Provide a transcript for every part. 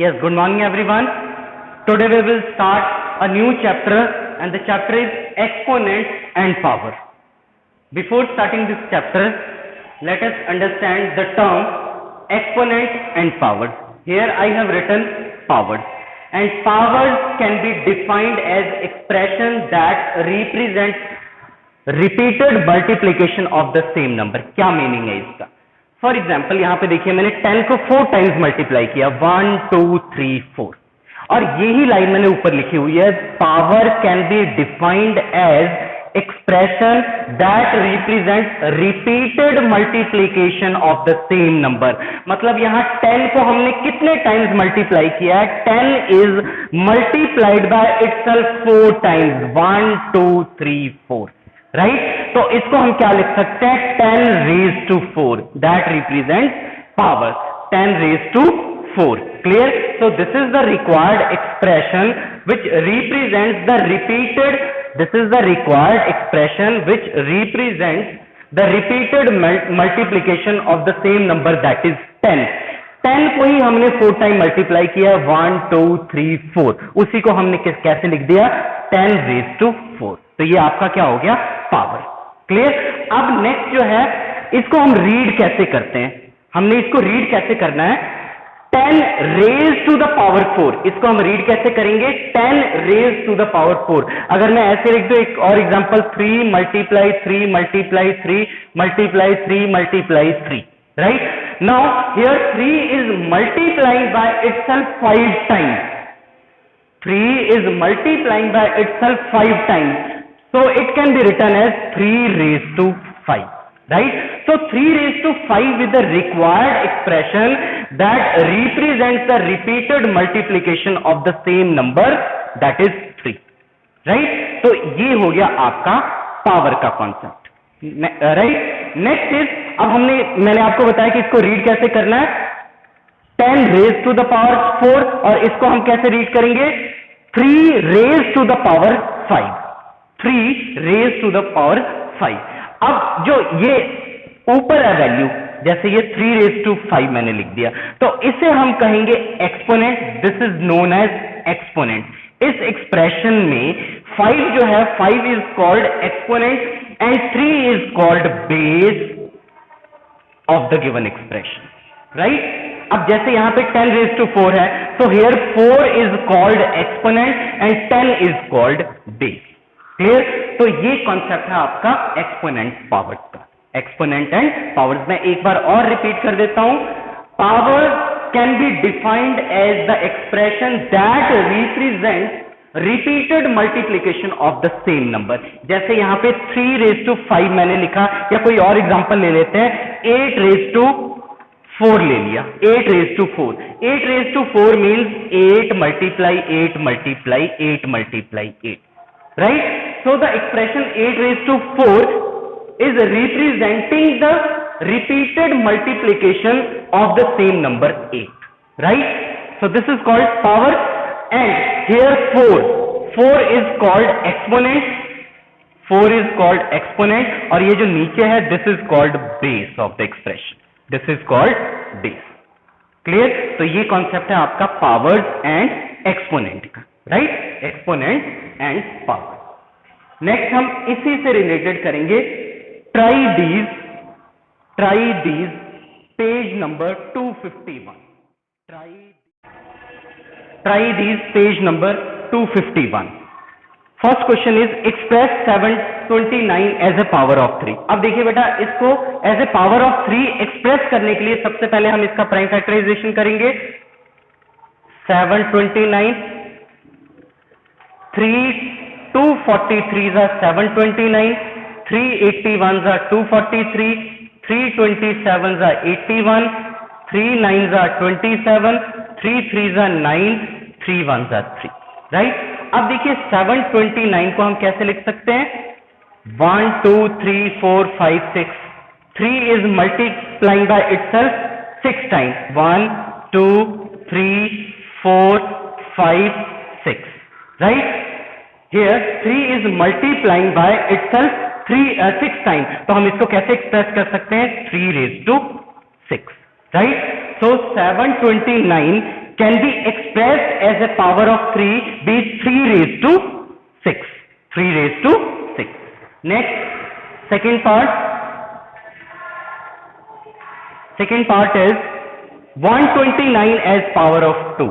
Yes, good morning everyone. Today we will start a new chapter and the chapter is exponent and power. Before starting this chapter, let us understand the term exponent and power. Here I have written powers, and powers can be defined as expression that represents repeated multiplication of the same number. क्या meaning है इसका? For example यहाँ पे देखिए मैंने 10 को 4 times multiply किया, 1 2 3 4, और यही लाइन मैंने ऊपर लिखी हुई है, power can be defined as expression that represent repeated multiplication of the same number. मतलब यहाँ 10 को हमने कितने टाइम्स मल्टीप्लाई किया है? 10 is multiplied by itself 4 times, 1 2 3 4, right? तो इसको हम क्या लिख सकते हैं? 10 raise to 4, that represent power, 10 raise to 4. Clear? So this is the required expression which represents the repeated, this is the required expression which represents the repeated multiplication of the same number, that is 10. 10 को ही हमने 4 time multiply किया, 1 2 3 4, उसी को हमने कैसे लिख दिया? 10 raise to 4. तो ये आपका क्या हो गया? पावर. क्लियर? अब नेक्स्ट जो है, इसको हम रीड कैसे करते हैं? हमने इसको रीड कैसे करना है? 10 रेज टू द पावर 4, इसको हम रीड कैसे करेंगे? 10 रेज टू द पावर 4. अगर मैं ऐसे लिख दूं, एक और example, 3 multiply 3 multiply 3 multiply 3 multiply 3, right? Now here 3 is multiplying by itself 5 times. 3 is multiplying by itself 5 times. So it can be written as 3 raised to 5, right? So 3 raised to 5 is the required expression that represents the repeated multiplication of the same number, that is 3, right? तो ये हो गया आपका power का concept, right? Next is, अब मैंने आपको बताया कि इसको रीड कैसे करना है. 10 रेज टू द पावर 4, और इसको हम कैसे रीड करेंगे? 3 raise to the power 5, 3 raise to the power 5. अब जो ये ऊपर है वैल्यू, जैसे ये 3 रेज टू 5 मैंने लिख दिया, तो इसे हम कहेंगे exponent. This is known as exponent. इस एक्सप्रेशन में 5 जो है, 5 is called exponent and 3 is called base of the given expression, right? अब जैसे यहां पे 10 रेज टू 4 है, तो here 4 is called exponent and 10 is called base. Clear? तो ये कॉन्सेप्ट है आपका एक्सपोनेंट पावर्स का, एक्सपोनेंट एंड पावर्स. मैं एक बार और रिपीट कर देता हूं. Power can be defined as the expression that represent repeated multiplication of the same number. जैसे यहां पे 3 रेज टू 5 मैंने लिखा, या कोई और एग्जांपल ले लेते हैं, 8 रेज टू 4 ले लिया, 8 raise to 4. 8 raise to 4 means 8 multiply 8 multiply 8 multiply 8, right? So the expression 8 raised to 4 is representing the repeated multiplication of the same number 8, right? So this is called power, and here 4 is called exponent, 4 is called exponent, और ये जो नीचे है, this is called base of the expression, this is called base. Clear? तो ये concept है आपका powers and exponent का, right? Exponent and power. Next हम इसी से रिलेटेड करेंगे, try these page number 251. Try these page number 251. First question is express 729 as a power of 3. अब देखिए बेटा, इसको as a power of 3 express करने के लिए सबसे पहले हम इसका प्राइम फैक्टराइजेशन करेंगे. 729, 243 are 729, 381 are 243, 327 are 81, 3 9s are 27, 3 3s are 9, 3 1s are 3, right? अब देखिए 729 को हम कैसे लिख सकते हैं? 1 2 3 4 5 6. 3 is multiplying by itself 6 times, 1 2 3 4 5 6, right? Here 3 is multiplying by itself 6 times. तो हम इसको कैसे एक्सप्रेस कर सकते हैं? 3 raised to 6, right? So 729 can be expressed as a power of 3, be 3 raised to 6. 3 raised to 6. Next, second part is 129 as power of 2.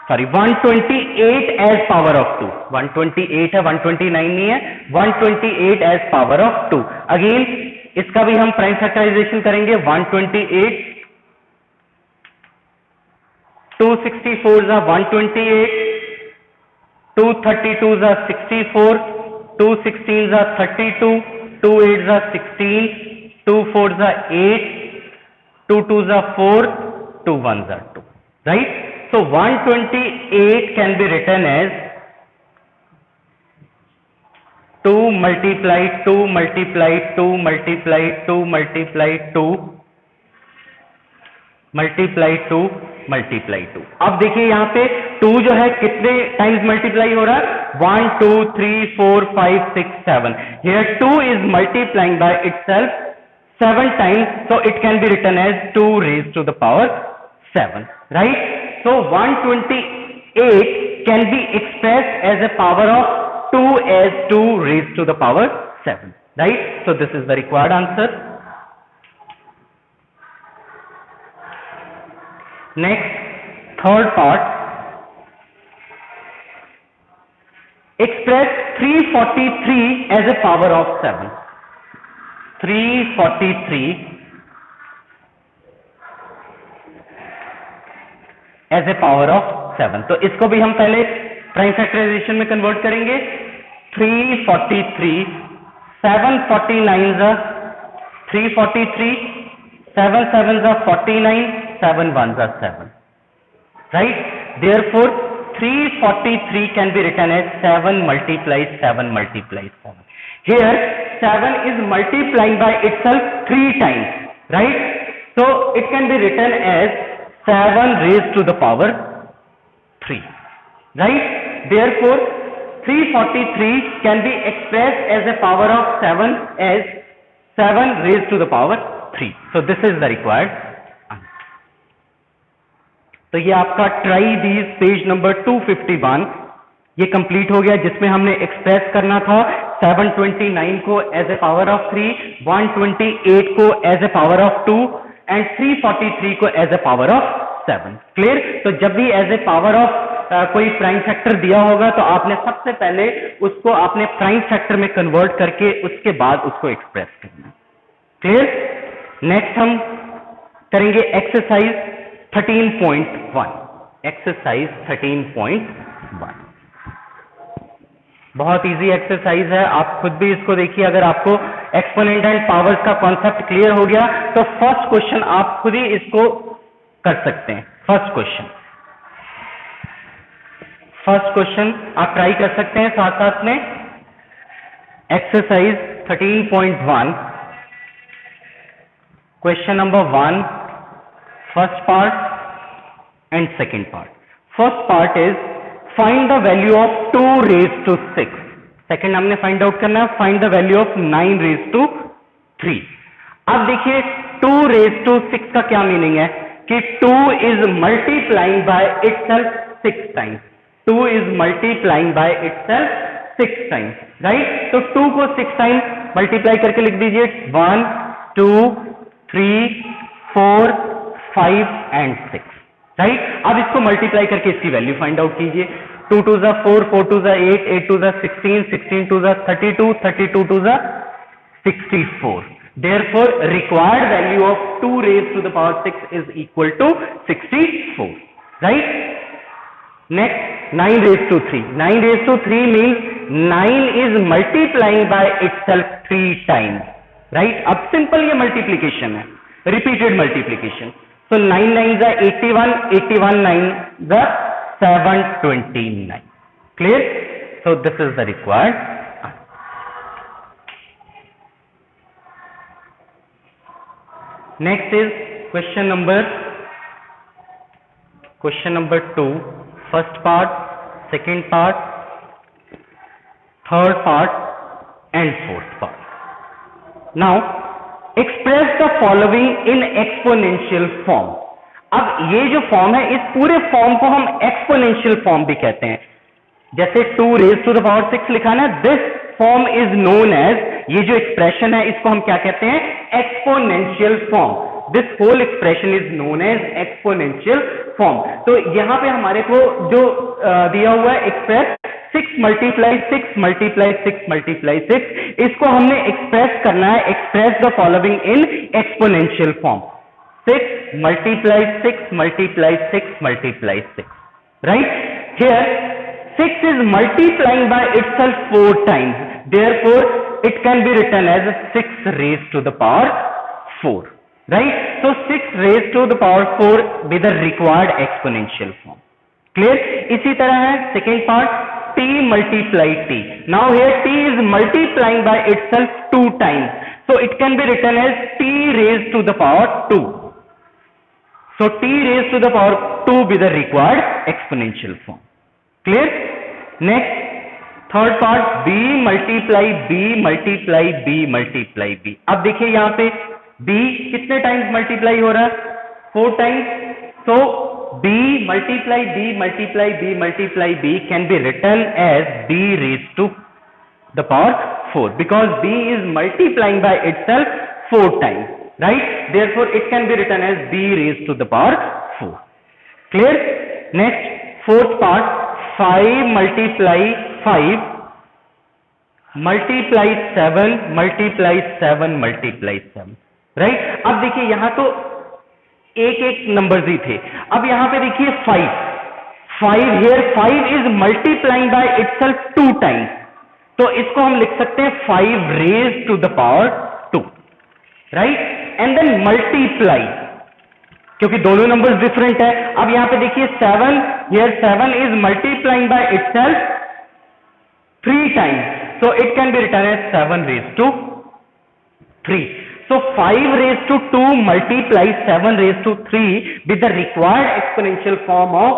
Sorry, 128 as power of 2. 128 है, 129 नहीं है, 128 as power of 2. Again, इसका भी हम prime factorisation करेंगे. 128, 264 are 128, 232 are 64, 216 are 32, 2 8 are 16, 2 4 are 8, 2 2 are 4, 2 1 are 2. Right? So 128 can be written as 2 multiply 2 multiply 2 multiply 2 multiply 2 multiply 2 multiply 2. अब देखिए यहाँ पे 2 जो है कितने टाइम्स मल्टीप्लाई हो रहा है? 1 2 3 4 5 6 7. Here 2 is multiplying by itself 7 times, so it can be written as 2 raised to the power 7. Right? So 128 can be expressed as a power of 2 as 2 raised to the power 7. Right? So this is the required answer. Next, third part. Express 343 as a power of 7. 343 as a power of 7. तो इसको भी हम पहले prime factorisation में convert करेंगे. 343, 749 are 343, 7 7s are 49, 7 1s are 7. Right? Therefore, 343 can be written as 7 multiplies 7 multiplies 7. Here, 7 is multiplying by itself 3 times. Right? So, it can be written as 7 raised to the power 3. Right? Therefore, 343 can be expressed as a power of 7 as 7 raised to the power 3. So this is the required answer. तो ये आपका try these page number 251 ये complete हो गया, जिसमें हमने express करना था 729 को एज ए पावर ऑफ 3, 128 को as a power of 2 and 343 को as a power of 7. Clear? तो जब भी एज ए पावर ऑफ कोई प्राइम फैक्टर दिया होगा तो आपने सबसे पहले उसको आपने प्राइम फैक्टर में कन्वर्ट करके उसके बाद उसको एक्सप्रेस करना. क्लियर? नेक्स्ट हम करेंगे एक्सरसाइज 13.1. एक्सरसाइज 13.1 बहुत इजी एक्सरसाइज है, आप खुद भी इसको देखिए. अगर आपको एक्सपोनेंट एंड पावर्स का कॉन्सेप्ट क्लियर हो गया तो फर्स्ट क्वेश्चन आप खुद ही इसको कर सकते हैं. फर्स्ट क्वेश्चन आप ट्राई कर सकते हैं साथ साथ में. Exercise 13.1 question number 1, first part and second part. First part is find the value of 2 raised to 6. Second हमने फाइंड आउट करना है find the value of 9 raised to 3. अब देखिए 2 raised to 6 का क्या मीनिंग है कि 2 is multiplying by itself 6 times. 2 is multiplying by itself 6 times. Right? तो 2 को 6 टाइम्स मल्टीप्लाई करके लिख दीजिए. 1 2 3 4 5 एंड 6. राइट? अब इसको मल्टीप्लाई करके इसकी वैल्यू फाइंड आउट कीजिए. 2 2s are 4, 4 2s are 8, 8 2s are 16, 16 2s are 32, 32 2s are 64. Therefore, required value of 2 raised to the power 6 is equal to 64. Right? Next, 9 raised to 3. 9 raised to 3 means 9 is multiplying by itself 3 times. Right? अब simple ये multiplication है, repeated multiplication. So 9 9s are 81, 81 9s are 729. Clear? So this is the required answer. Next is question number 2, first part, second part, third part and fourth part. Now express the following in exponential form. अब ये जो form है, इस पूरे form को हम exponential form भी कहते हैं। जैसे 2 रेज टू द पावर 6 लिखा है ना, this form is known as, ये जो एक्सप्रेशन है इसको हम क्या कहते हैं, exponential form. This whole expression is known as exponential form. तो यहां पे हमारे को जो दिया हुआ है एक्सप्रेस 6 मल्टीप्लाई 6 मल्टीप्लाई 6 मल्टीप्लाई 6, इसको हमने एक्सप्रेस करना है, express the following in exponential form. 6 multiply 6 multiply 6 multiply 6, right? Here 6 is multiplying by itself 4 times, therefore it can be written as 6 raised to the power 4, right? So 6 raised to the power 4 with the required exponential form. Clear? इसी तरह है second part, t multiply t. Now here t is multiplying by itself 2 times, so it can be written as t raised to the power 2. So t raised to the power 2 with the required exponential form. Clear? Next, third part, b multiply b multiply b multiply b. अब देखिए यहाँ पे b कितने times multiply हो रहा है, 4 times. So b multiply b multiply b multiply b can be written as b raised to the power 4 because b is multiplying by itself 4 times. Right? Therefore, it can be written as b raised to the power 4. Clear? Next, fourth part, 5 multiply 5 multiply 7 multiply 7 multiply 7. Right? अब देखिए यहां तो एक एक numbers ही थे. अब यहां पे देखिए 5 here 5 is multiplying by itself 2 times. तो इसको हम लिख सकते हैं 5 raised to the power 2. Right? And then multiply, क्योंकि दोनों नंबर्स डिफरेंट है. अब यहां पे देखिए 7, here 7 is multiplying by itself 3 times, so it can be written as 7 raised to 3. So 5 raised to 2 multiply 7 raised to 3 with the required exponential form of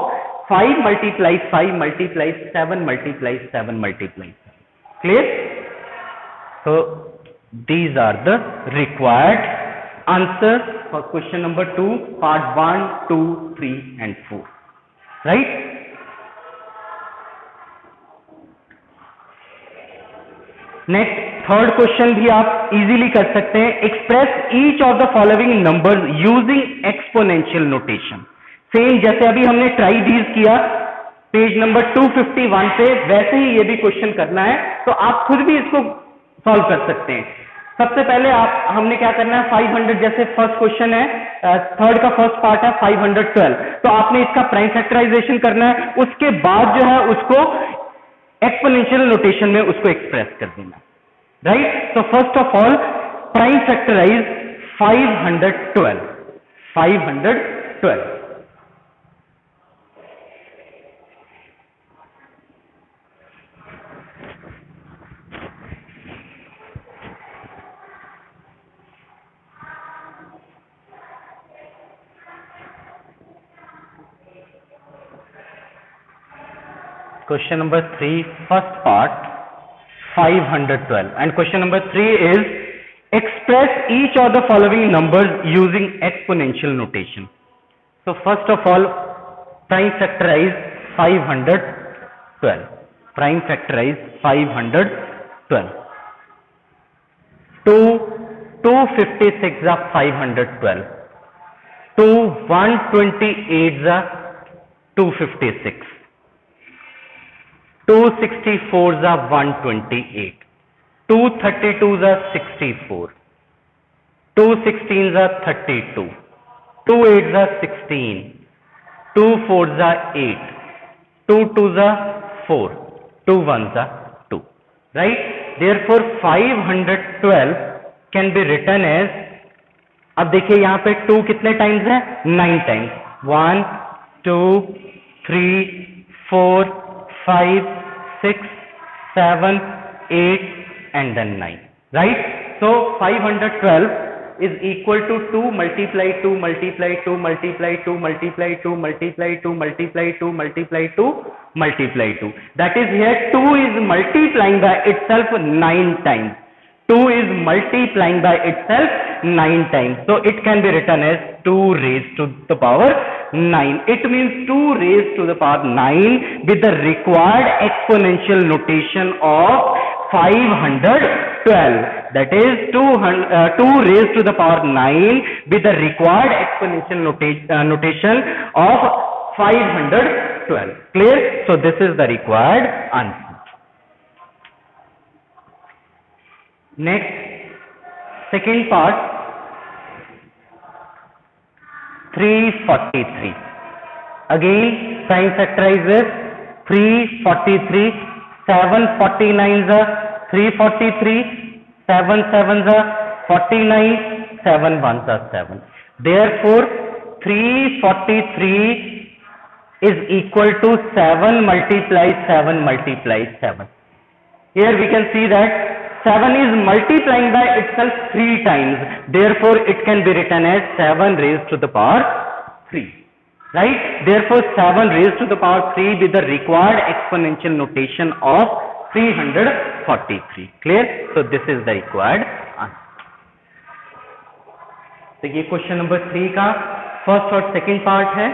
5 multiply 5 multiply 7 multiply 7 multiply 7. Clear? So these are the required answers for question number 2, part 1, 2, 3 and 4. Right? Next, third question भी आप easily कर सकते हैं. Express each of the following numbers using exponential notation. Same जैसे अभी हमने try these किया page number 251 पे, वैसे ही ये भी क्वेश्चन करना है. तो आप खुद भी इसको सॉल्व कर सकते हैं. सबसे पहले हमने क्या करना है, 500 जैसे फर्स्ट क्वेश्चन है, थर्ड का फर्स्ट पार्ट है 512, तो आपने इसका प्राइम फैक्टराइजेशन करना है. उसके बाद जो है उसको एक्सपोनेंशियल नोटेशन में उसको एक्सप्रेस कर देना. Right? So first of all prime factorise 512. Question number 3, first part 512, and question number 3 is express each of the following numbers using exponential notation. So first of all, prime factorize 512. Prime factorize 512. 256 are 512. 128 are 256. 264 are 128. 232 are 64. 216 are 32. 2 8 are 16. 2 4 are 8. 2 2 are 4. 2 1 are 2. Right? Therefore 512 can be written as, अब देखिए यहां पे 2 कितने times है, 9 times. 1 2 3 4 5 6 7 8 and then 9. Right? So 512 is equal to 2 multiply 2 multiply 2 multiply 2 multiply 2 multiply 2 multiply 2 multiply 2 multiply 2. That is, here 2 is multiplying by itself 9 times. 2 is multiplying by itself 9 times. So it can be written as 2 raised to the power 9. It means 2 raised to the power 9 with the required exponential notation of 512. That is 2 raised to the power 9 with the required exponential notation of 512. Clear? So this is the required answer. Next, second part, 343. Again, sign factorize this. 343, 749 343, 7 7 49, 7 1 7. Therefore, 343 is equal to 7 multiplies 7 multiplies 7. Here we can see that 7 is multiplying by itself 3 times. Therefore, it can be written as 7 raised to the power 3. Right? Therefore, 7 raised to the power 3 with the required exponential notation of 343. Clear? So, this is the required answer. तो ये question number 3 का first और second part है.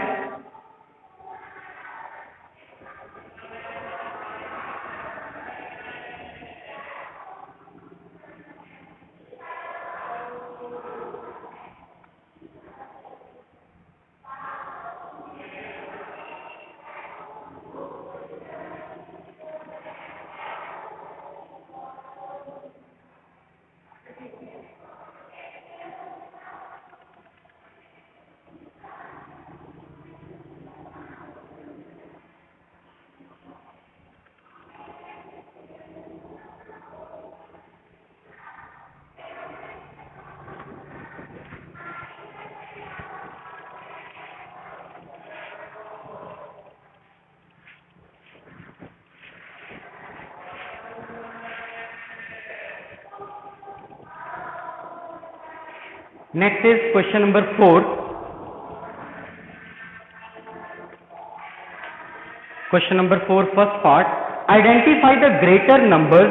Next is question number 4. Question number 4, first part. Identify the greater numbers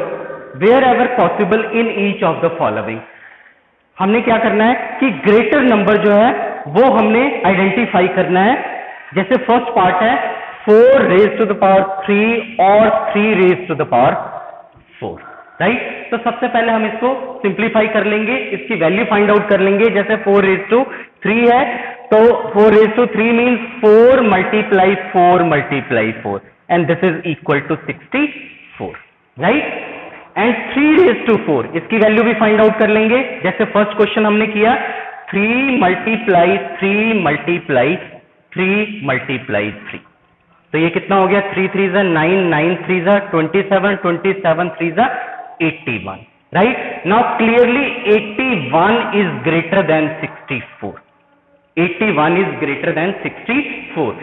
wherever possible in each of the following. हमने क्या करना है कि ग्रेटर नंबर जो है वो हमने आइडेंटिफाई करना है. जैसे फर्स्ट पार्ट है 4 रेज टू द पावर 3 और 3 raise to the power 4. Right? तो सबसे पहले हम इसको सिंप्लीफाई कर लेंगे, इसकी वैल्यू फाइंड आउट कर लेंगे. जैसे 4 रेज टू 3 है तो 4 raise to 3 means 4 multiply 4 multiply 4 and this is equal to 64. Right? And 3 raise to 4 इसकी वैल्यू भी फाइंड आउट कर लेंगे. जैसे फर्स्ट क्वेश्चन हमने किया 3 मल्टीप्लाई 3 मल्टीप्लाई 3 मल्टीप्लाई 3. तो ये कितना हो गया? 3 3 जा 9, 9 3 जा 27, 27 3 जा 81. Right? Now clearly 81 is greater than 64. 81 is greater than 64.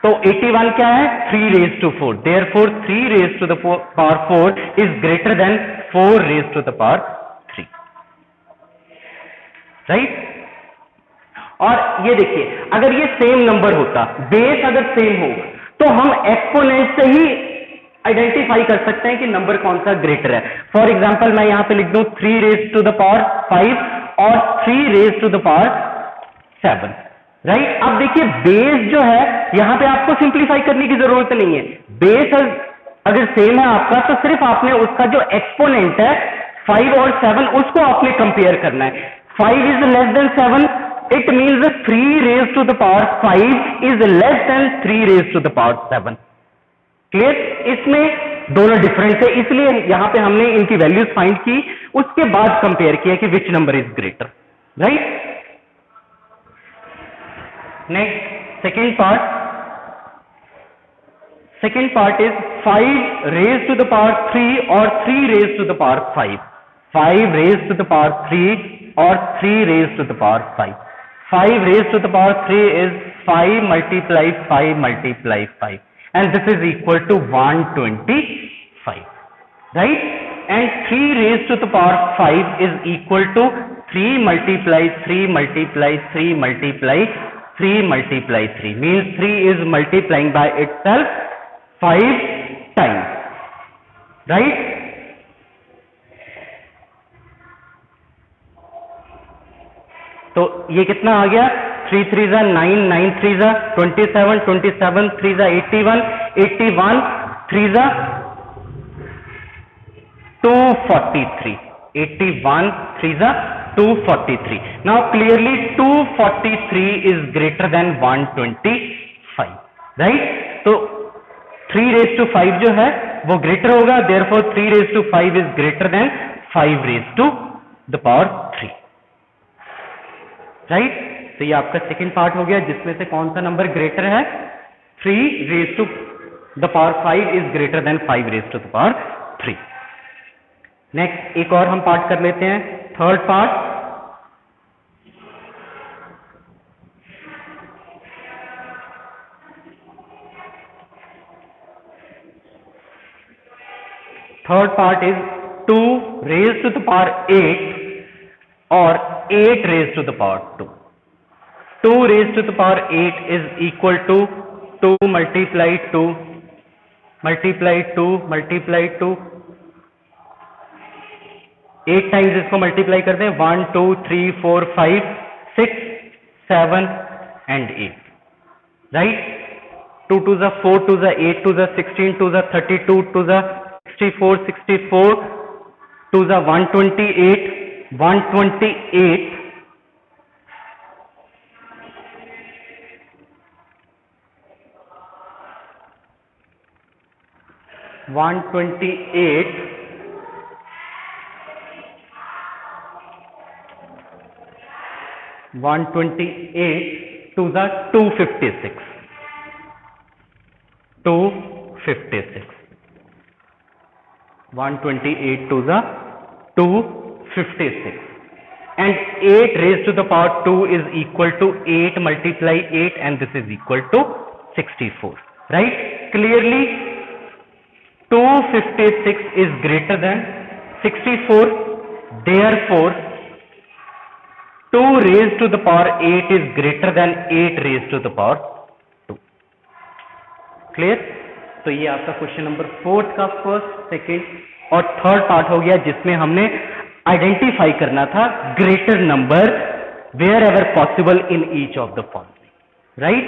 तो 81 क्या है? 3 raised to 4. Therefore 3 raised to the power 4 is greater than 4 raised to the power 3. Right? और ये देखिए अगर ये सेम नंबर होता, बेस अगर सेम हो तो हम एक्सपोनेंट से ही आइडेंटिफाई कर सकते हैं कि नंबर कौन सा ग्रेटर है. फॉर एग्जांपल मैं यहां पे लिख दूं 3 रेज टू द पावर 5 और 3 raise to the power 7. Right? अब देखिए बेस जो है यहां पे आपको सिंप्लीफाई करने की जरूरत नहीं है. बेस अगर सेम है आपका तो सिर्फ आपने उसका जो एक्सपोनेंट है 5 और 7 उसको आपने कंपेयर करना है. 5 is less than 7, it means 3 raise to the power 5 is less than 3 raise to the power 7. Clear? इसमें दोनों डिफरेंस है, इसलिए यहां पे हमने इनकी वैल्यूज फाइंड की, उसके बाद कंपेयर किया कि which number is greater. Right? Next second part. Second part is 5 raise to the power 3 और 3 raise to the power 5. 5 raise to the power 3 और 3 raise to the power 5. 5 raise to the power 3 is 5 multiply 5 multiply 5. And this is equal to 125. Right? And 3 raised to the power 5 is equal to 3 multiply 3 multiply 3 multiply 3 multiply 3. Means 3 is multiplying by itself 5 times. Right? तो ये कितना आ गया, 3 3 जा 9, 9 3 जा 27, 27 3 जा 81, 81 3 जा 243, 81 3 जा 243. Now clearly 243 is greater than 125, right? तो 3 raised to 5 जो है वो ग्रेटर होगा, therefore 3 raised to 5 is greater than 5 raised to the power 3, right? तो ये आपका सेकंड पार्ट हो गया, जिसमें से कौन सा नंबर ग्रेटर है, 3 raised to the power 5 is greater than 5 raised to the power 3. Next एक और हम पार्ट कर लेते हैं, third part. Third part is 2 raised to the power 8 और 8 raised to the power 2. 2 raised to the power 8 is equal to 2 multiply 2 multiply 2 multiply 2. 8 times इसको multiply कर दें, 1 2 3 4 5 6 7 and 8, राइट. 2 2 जा 4, 2 जा 8, 2 जा 16, 2 जा 32, 2 जा 64, 64, 2 जा 128, 128, 128, 128 to the 256, 256, 128 to the 256, and 8 raised to the power 2 is equal to 8 multiply 8, and this is equal to 64, right? Clearly 256 is greater than 64, therefore 2 raised to the power 8 is greater than 8 raised to the power 2. Clear? तो ये आपका question number 4 का first, second और third part हो गया, जिसमें हमने identify करना था greater number wherever possible in each of the following, right?